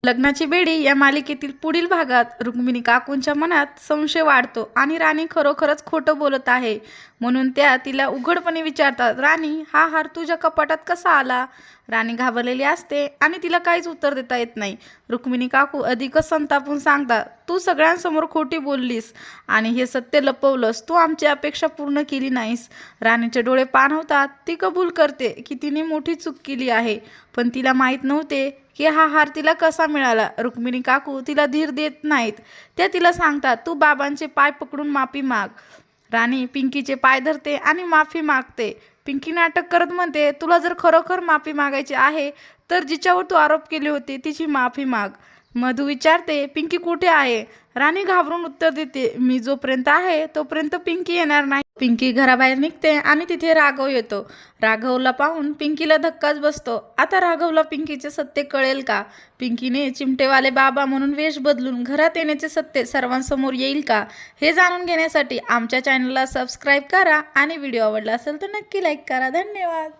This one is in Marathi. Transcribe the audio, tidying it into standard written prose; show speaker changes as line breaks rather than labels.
लग्नाची बेडी या मालिकेतील पुढील भागात रुक्मिणी काकूंच्या मनात संशय वाढतो आणि राणी खरोखरच खोटं बोलत आहे म्हणून त्या तिला उघडपणे विचारतात, राणी हा हार तुझ्या कपाटात कसा आला? राणी घाबरलेली असते आणि तिला काहीच उत्तर देता येत नाही. रुक्मिणी काकू अधिकच संतापून सांगतात, तू सगळ्यांसमोर खोटी बोललीस आणि हे सत्य लपवलंस. तू आमची अपेक्षा पूर्ण केली नाहीस. राणीचे डोळे पाणवतात. ती कबूल करते की तिने मोठी चूक केली आहे, पण तिला माहीत नव्हते की हा हार तिला कसा मिळाला. रुक्मिणी काकू तिला धीर देत नाहीत. त्या तिला सांगतात, तू बाबांचे पाय पकडून माफी माग. राणी पिंकीचे पाय धरते आणि माफी मागते. पिंकी नाटक करत म्हणते, तुला जर खरोखर माफी मागायची आहे तर जिच्यावर तू आरोप केले होते तिची माफी माग. मधू विचारते, पिंकी कुठे आहे? राणी घाबरून उत्तर देते, मी जोपर्यंत आहे तोपर्यंत पिंकी येणार नाही. पिंकी घराबाहेर निघते आणि तिथे राघव येतो. राघवला पाहून पिंकीला धक्काच बसतो. आता राघवला पिंकीचे सत्य कळेल का? पिंकीने चिमटेवाले बाबा म्हणून वेश बदलून घरात येण्याचे सत्य सर्वांसमोर येईल का? हे जाणून घेण्यासाठी आमच्या चॅनलला सबस्क्राईब करा आणि व्हिडिओ आवडला असेल तर नक्की लाईक करा. धन्यवाद.